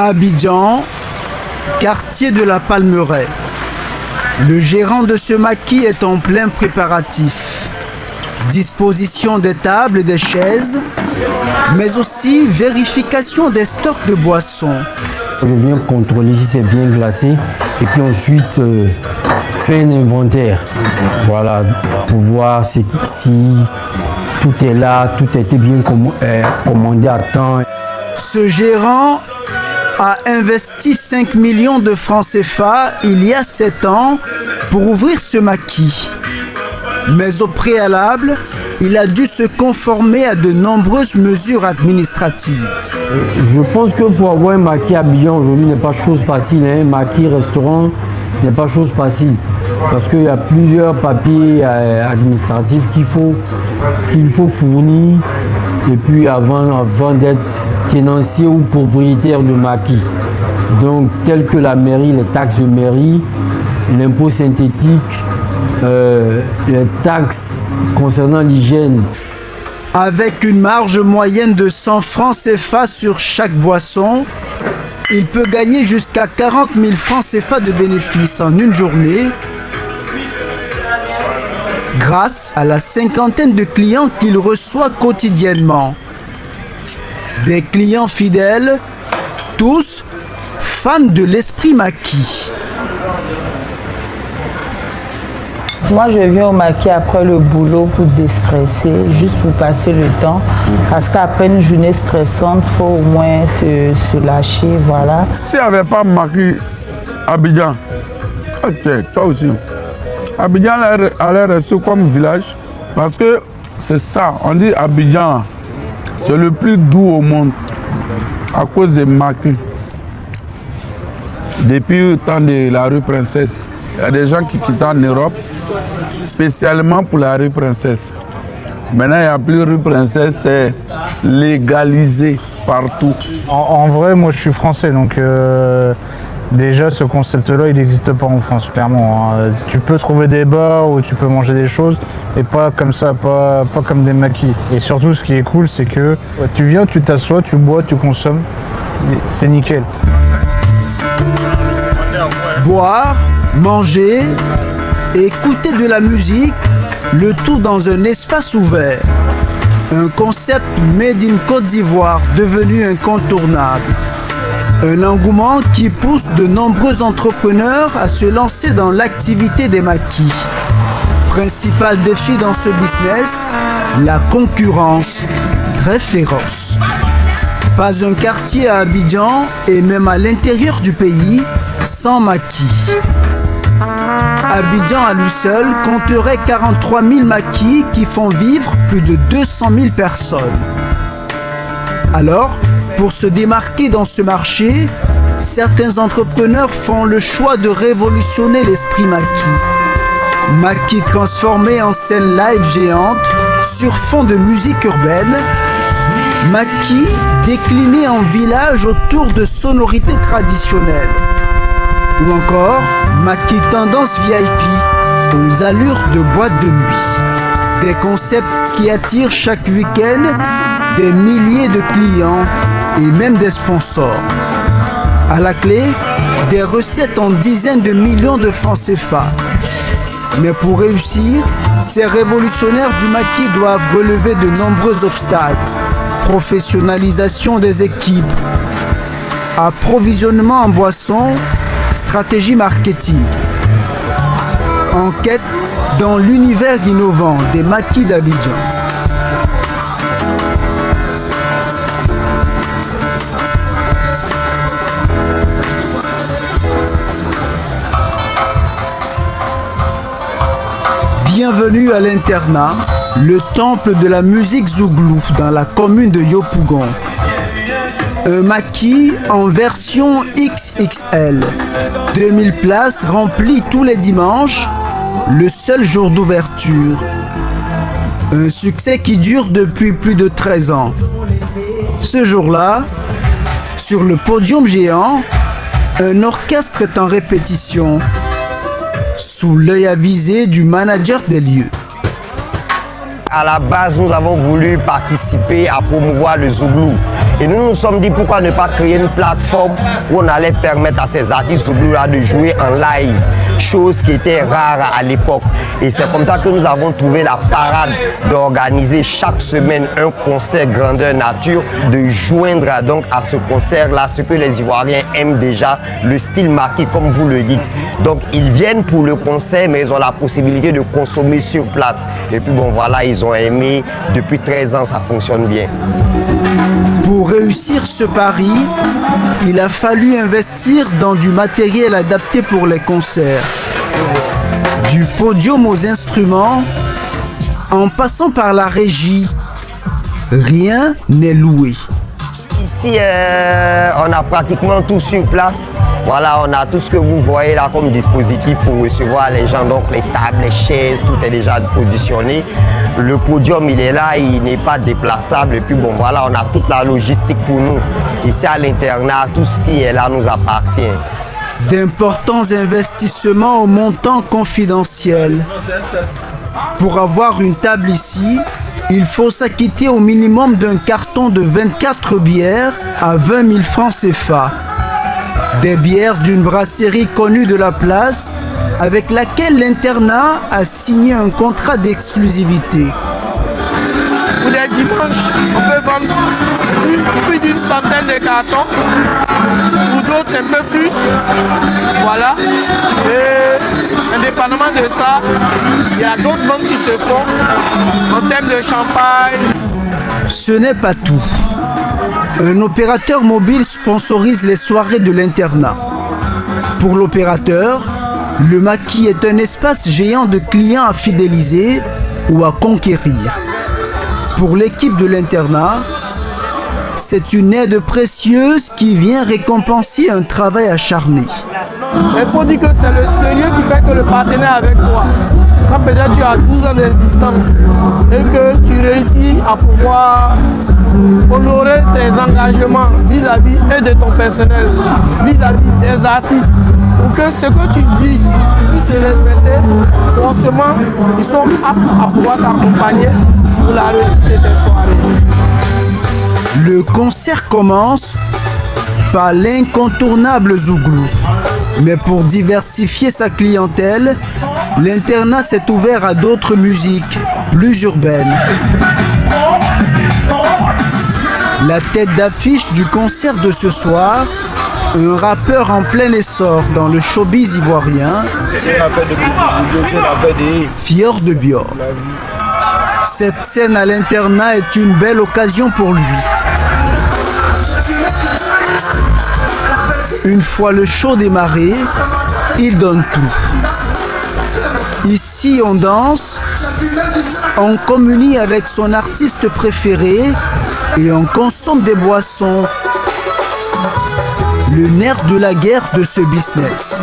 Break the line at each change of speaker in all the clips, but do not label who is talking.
Abidjan, quartier de la Palmeraie. Le gérant de ce maquis est en plein préparatif. Disposition des tables et des chaises, mais aussi vérification des stocks de boissons.
Je viens contrôler si c'est bien glacé et puis ensuite faire un inventaire. Voilà, pour voir si tout est là, tout a été bien commandé à temps.
Ce gérant a investi 5 millions de francs CFA il y a 7 ans pour ouvrir ce maquis. Mais au préalable, il a dû se conformer à de nombreuses mesures administratives.
Je pense que pour avoir un maquis à Abidjan aujourd'hui n'est pas chose facile. Un maquis restaurant n'est pas chose facile. Parce qu'il y a plusieurs papiers administratifs qu'il faut fournir et puis avant d'être tenancier ou propriétaire de maquis. Donc tels que la mairie, les taxes de mairie, l'impôt synthétique, les taxes concernant l'hygiène.
Avec une marge moyenne de 100 francs CFA sur chaque boisson, il peut gagner jusqu'à 40 000 francs CFA de bénéfices en une journée grâce à la cinquantaine de clients qu'il reçoit quotidiennement. Des clients fidèles, tous fans de l'esprit maquis.
Moi, je viens au maquis après le boulot pour déstresser, juste pour passer le temps. Parce qu'après une journée stressante, il faut au moins se lâcher, voilà.
S'il n'y avait pas maquis Abidjan, ok, toi aussi. Abidjan allait rester comme village parce que c'est ça, on dit Abidjan, c'est le plus doux au monde à cause des maquis. Depuis le temps de la rue Princesse, il y a des gens qui quittent en Europe spécialement pour la rue Princesse. Maintenant, il n'y a plus rue Princesse, c'est légalisé partout.
En vrai, moi je suis français, donc déjà ce concept-là, il n'existe pas en France, clairement. Tu peux trouver des bars où tu peux manger des choses, et pas comme ça, pas comme des maquis. Et surtout, ce qui est cool, c'est que tu viens, tu t'assois, tu bois, tu consommes, c'est nickel.
Boire, manger, écouter de la musique, le tout dans un espace ouvert. Un concept made in Côte d'Ivoire devenu incontournable. Un engouement qui pousse de nombreux entrepreneurs à se lancer dans l'activité des maquis. Principal défi dans ce business, la concurrence très féroce. Pas un quartier à Abidjan et même à l'intérieur du pays sans maquis. Abidjan à lui seul compterait 43 000 maquis qui font vivre plus de 200 000 personnes. Alors, pour se démarquer dans ce marché, certains entrepreneurs font le choix de révolutionner l'esprit maquis. Maquis transformé en scène live géante sur fond de musique urbaine. Maquis décliné en village autour de sonorités traditionnelles. Ou encore maquis tendance VIP aux allures de boîte de nuit. Des concepts qui attirent chaque week-end des milliers de clients et même des sponsors. À la clé, des recettes en dizaines de millions de francs CFA. Mais pour réussir, ces révolutionnaires du maquis doivent relever de nombreux obstacles. Professionnalisation des équipes, approvisionnement en boissons, stratégie marketing. Enquête dans l'univers innovant des maquis d'Abidjan. Bienvenue à l'internat, le temple de la musique zouglou dans la commune de Yopougon. Un maquis en version XXL. 2000 places remplies tous les dimanches, le seul jour d'ouverture. Un succès qui dure depuis plus de 13 ans. Ce jour-là, sur le podium géant, un orchestre est en répétition, sous l'œil avisé du manager des lieux.
À la base, nous avons voulu participer à promouvoir le zouglou. Et nous nous sommes dit pourquoi ne pas créer une plateforme où on allait permettre à ces artistes zouglous-là de jouer en live, chose qui était rare à l'époque. Et c'est comme ça que nous avons trouvé la parade d'organiser chaque semaine un concert grandeur nature, de joindre donc à ce concert-là ce que les Ivoiriens aiment déjà, le style maquis comme vous le dites. Donc ils viennent pour le concert, mais ils ont la possibilité de consommer sur place. Et puis bon voilà, ils ont aimé. Depuis 13 ans, ça fonctionne bien.
Pour réussir ce pari, il a fallu investir dans du matériel adapté pour les concerts. Du podium aux instruments, en passant par la régie, rien n'est loué.
Ici, on a pratiquement tout sur place. Voilà, on a tout ce que vous voyez là comme dispositif pour recevoir les gens. Donc les tables, les chaises, tout est déjà positionné. Le podium, il est là, il n'est pas déplaçable. Et puis bon, voilà, on a toute la logistique pour nous. Ici à l'internat, tout ce qui est là nous appartient.
D'importants investissements au montant confidentiel. Pour avoir une table ici, il faut s'acquitter au minimum d'un carton de 24 bières à 20 000 francs CFA. Des bières d'une brasserie connue de la place avec laquelle l'internat a signé un contrat d'exclusivité.
Pour les dimanches, on peut vendre plus d'une centaine de cartons, pour d'autres un peu plus. Voilà. Et indépendamment de ça, il y a d'autres ventes qui se font en termes de champagne.
Ce n'est pas tout. Un opérateur mobile sponsorise les soirées de l'internat. Pour l'opérateur, le maquis est un espace géant de clients à fidéliser ou à conquérir. Pour l'équipe de l'internat, c'est une aide précieuse qui vient récompenser un travail acharné.
Il faut dire que c'est le sérieux qui fait que le partenaire est avec toi. Quand peut-être tu as 12 ans d'existence et que tu réussis à pouvoir honorer tes engagements vis-à-vis et de ton personnel, vis-à-vis des artistes, pour que ce que tu dis puisse se respecter, forcément, ils sont aptes à pouvoir t'accompagner pour la réussite de tes soirées.
Le concert commence par l'incontournable zouglou. Mais pour diversifier sa clientèle, l'internat s'est ouvert à d'autres musiques plus urbaines. La tête d'affiche du concert de ce soir, un rappeur en plein essor dans le showbiz ivoirien, Fior de Bior. Cette scène à l'internat est une belle occasion pour lui. Une fois le show démarré, il donne tout. Ici, on danse, on communie avec son artiste préféré et on consomme des boissons. Le nerf de la guerre de ce business.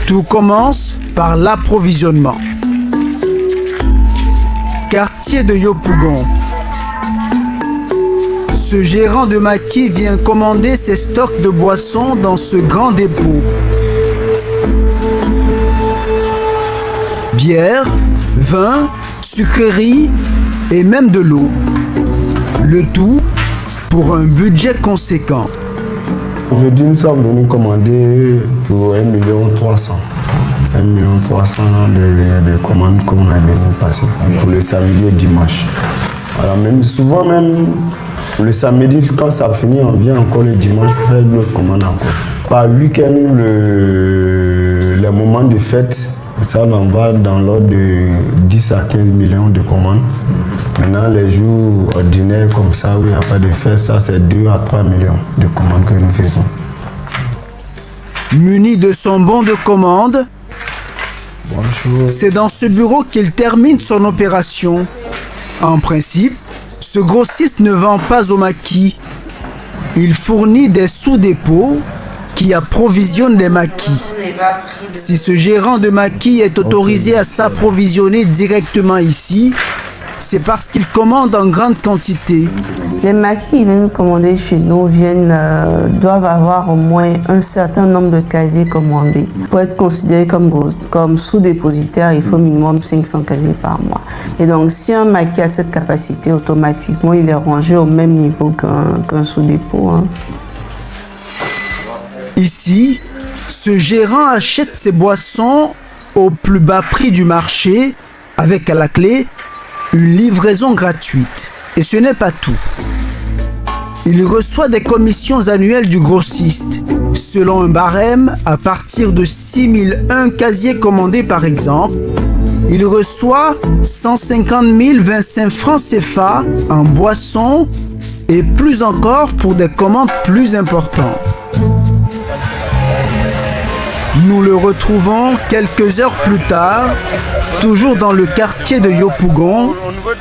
Tout commence par l'approvisionnement. Quartier de Yopougon. Ce gérant de maquis vient commander ses stocks de boissons dans ce grand dépôt. Bière, vin, sucreries et même de l'eau. Le tout pour un budget conséquent.
Aujourd'hui, nous sommes venus commander pour 1,3 million. 1,3 million de commandes qu'on a venu passer pour le samedi et dimanche. Voilà, même souvent même le samedi, quand ça finit, on vient encore le dimanche pour faire d'autres commandes encore. Par week-end, les moments de fête, ça on va dans l'ordre de 10 à 15 millions de commandes. Maintenant, les jours ordinaires comme ça, où il n'y a pas de fête, ça c'est 2 à 3 millions de commandes que nous faisons.
Muni de son bon de commande, c'est dans ce bureau qu'il termine son opération. En principe, ce grossiste ne vend pas au maquis. Il fournit des sous-dépôts qui approvisionnent les maquis. Si ce gérant de maquis est autorisé à s'approvisionner directement ici, c'est parce qu'il commande en grande quantité
Les maquis qui viennent commander chez nous doivent avoir au moins un certain nombre de casiers commandés. Pour être considéré comme sous-dépositaire, il faut minimum 500 casiers par mois. Et donc, si un maquis a cette capacité, automatiquement, il est rangé au même niveau qu'un sous-dépôt. Hein.
Ici, ce gérant achète ses boissons au plus bas prix du marché, avec à la clé une livraison gratuite. Et ce n'est pas tout. Il reçoit des commissions annuelles du grossiste, selon un barème à partir de 6001 casiers commandés par exemple. Il reçoit 150 025 francs CFA en boissons et plus encore pour des commandes plus importantes. Nous le retrouvons quelques heures plus tard, toujours dans le quartier de Yopougon,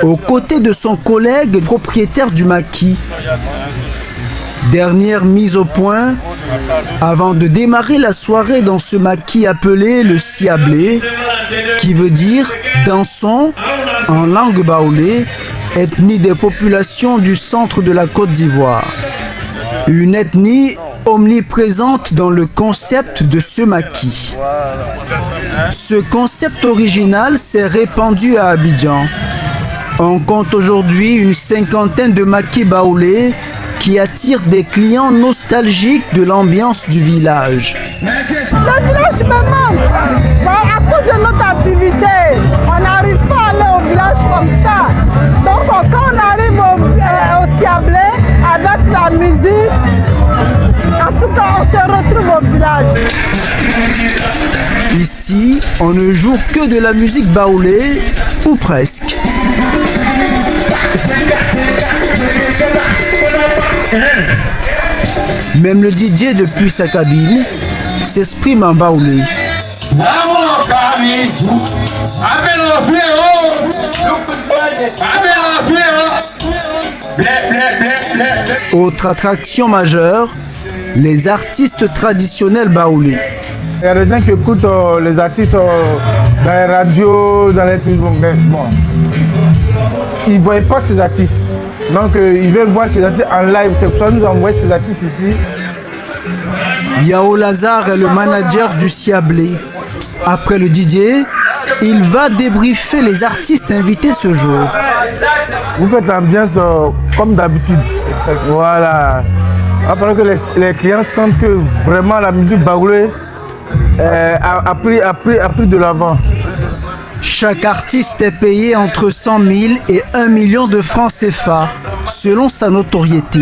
aux côtés de son collègue propriétaire du maquis. Dernière mise au point, avant de démarrer la soirée dans ce maquis appelé le Siablé, qui veut dire dansons en langue baoulé, ethnie des populations du centre de la Côte d'Ivoire. Une ethnie omniprésente dans le concept de ce maquis. Ce concept original s'est répandu à Abidjan. On compte aujourd'hui une cinquantaine de maquis baoulés qui attirent des clients nostalgiques de l'ambiance du village.
Le village me manque. À cause de notre activité, on n'arrive pas à aller au village comme ça. Donc quand on arrive au Siablé avec la musique, en tout cas on se retrouve au village.
Ici, on ne joue que de la musique baoulée, ou presque. Même le DJ depuis sa cabine s'exprime en baoulé. Autre attraction majeure, les artistes traditionnels baoulés.
Il y a des gens qui écoutent les artistes dans les radios, dans les... Bon. Ils ne voient pas ces artistes. Donc ils veulent voir ces artistes en live. C'est pour ça que nous envoyons ces artistes ici.
Yao Lazare est le manager du Siablé. Après le DJ, il va débriefer les artistes invités ce jour.
Vous faites l'ambiance comme d'habitude. Voilà. Il va falloir que les clients sentent que vraiment la musique baoulée a pris de l'avant.
Chaque artiste est payé entre 100 000 et 1 million de francs CFA, selon sa notoriété.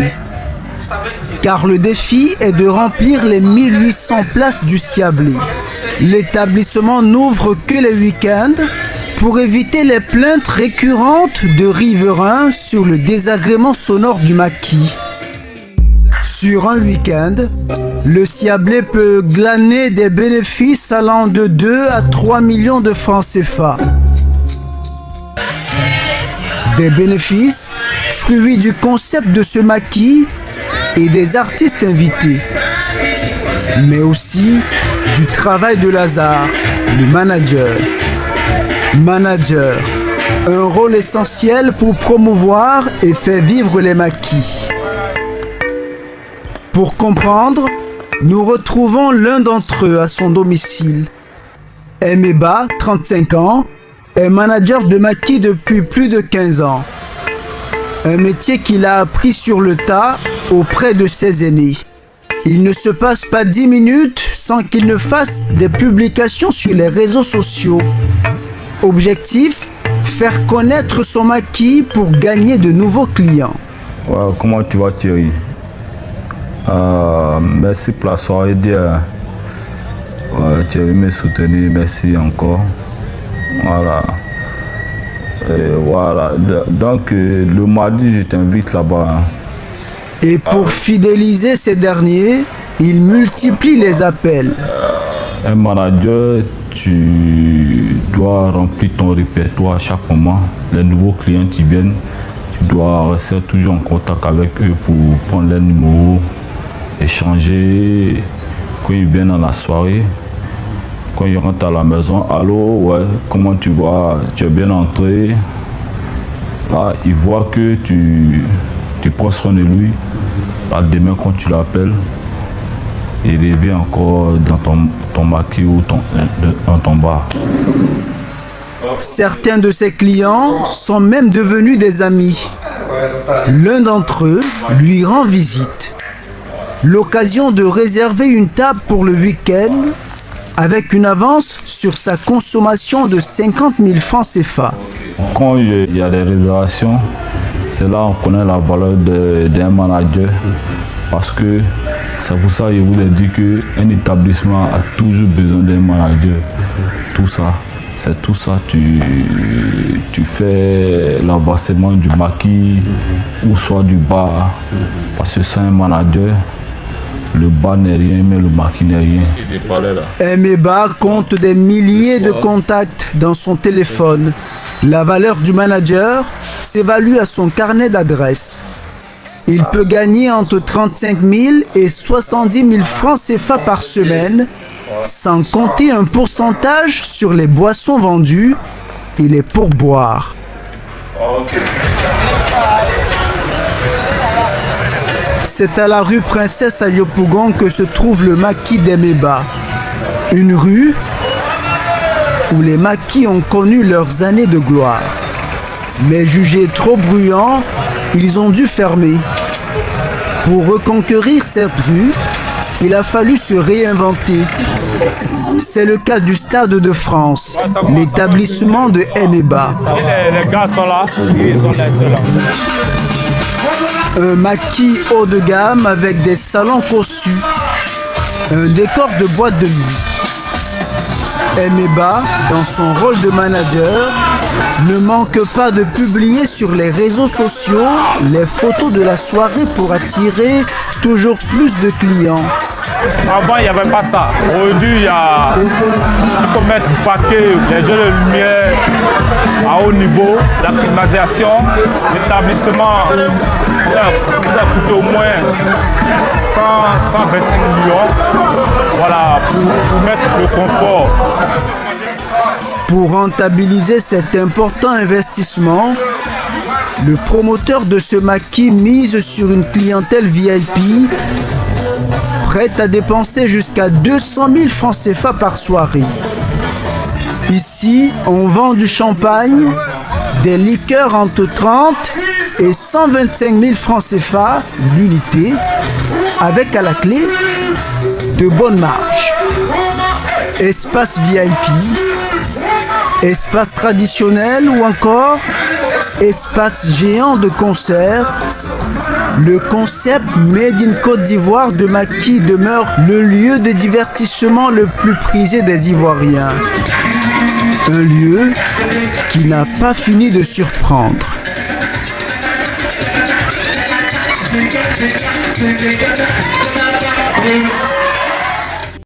Car le défi est de remplir les 1800 places du Siablé. L'établissement n'ouvre que les week-ends pour éviter les plaintes récurrentes de riverains sur le désagrément sonore du maquis. Sur un week-end, le Siablé peut glaner des bénéfices allant de 2 à 3 millions de francs CFA. Des bénéfices fruits du concept de ce maquis et des artistes invités, mais aussi du travail de Lazare, le manager. Manager, un rôle essentiel pour promouvoir et faire vivre les maquis. Pour comprendre, nous retrouvons l'un d'entre eux à son domicile. Emeba, 35 ans, est manager de maquis depuis plus de 15 ans. Un métier qu'il a appris sur le tas auprès de ses aînés. Il ne se passe pas 10 minutes sans qu'il ne fasse des publications sur les réseaux sociaux. Objectif, faire connaître son maquis pour gagner de nouveaux clients.
Ouais, comment tu vas Thierry? Merci pour la soirée d'hier. Thierry m'a soutenu, merci encore. Voilà. Voilà. Donc le mardi, je t'invite là-bas.
Et pour fidéliser ces derniers, il multiplie les appels.
Un manager, tu dois remplir ton répertoire à chaque moment. Les nouveaux clients qui viennent, tu dois rester toujours en contact avec eux pour prendre les numéros, échanger. Quand ils viennent à la soirée, quand ils rentrent à la maison, allô, ouais, comment tu vas? Tu es bien entré. Là, ils voient que tu tu prends soin de lui. Demain, quand tu l'appelles, il revient encore dans ton maquis ou dans ton bar.
Certains de ses clients sont même devenus des amis. L'un d'entre eux lui rend visite. L'occasion de réserver une table pour le week-end avec une avance sur sa consommation de 50 000 francs CFA.
Quand il y a des réservations, c'est là qu'on connaît la valeur d'un manager. Parce que c'est pour ça que je vous ai dit qu'un établissement a toujours besoin d'un manager. Tout ça, c'est tout ça. Tu fais l'avancement du maquis ou soit du bar. Parce que sans un manager, le bar n'est rien, mais le maquis n'est rien.
Emeba compte des milliers de contacts dans son téléphone. La valeur du manager s'évalue à son carnet d'adresses. Il peut gagner entre 35 000 et 70 000 francs CFA par semaine, sans compter un pourcentage sur les boissons vendues et les pourboires. C'est à la rue Princesse à Yopougon que se trouve le maquis d'Emeba. Une rue où les maquis ont connu leurs années de gloire. Mais jugés trop bruyants, ils ont dû fermer. Pour reconquérir cette rue, il a fallu se réinventer. C'est le cas du Stade de France, l'établissement de Emeba.
Les gars sont là, ils sont là.
Un maquis haut de gamme avec des salons cossus, un décor de boîte de nuit. Emeba, dans son rôle de manager, ne manque pas de publier sur les réseaux sociaux les photos de la soirée pour attirer toujours plus de clients.
Avant, il n'y avait pas ça. Aujourd'hui, il y a faut mettre du paquet, les jeux de lumière à haut niveau, la climatisation, l'établissement, ça a coûté au moins 125 millions. Voilà, pour mettre le confort.
Pour rentabiliser cet important investissement, le promoteur de ce maquis mise sur une clientèle VIP prête à dépenser jusqu'à 200 000 francs CFA par soirée. Ici, on vend du champagne, des liqueurs entre 30 et 125 000 francs CFA l'unité, avec à la clé de bonnes marges. Espace VIP, espace traditionnel ou encore espace géant de concert. Le concept Made in Côte d'Ivoire de Maquis demeure le lieu de divertissement le plus prisé des Ivoiriens. Un lieu qui n'a pas fini de surprendre.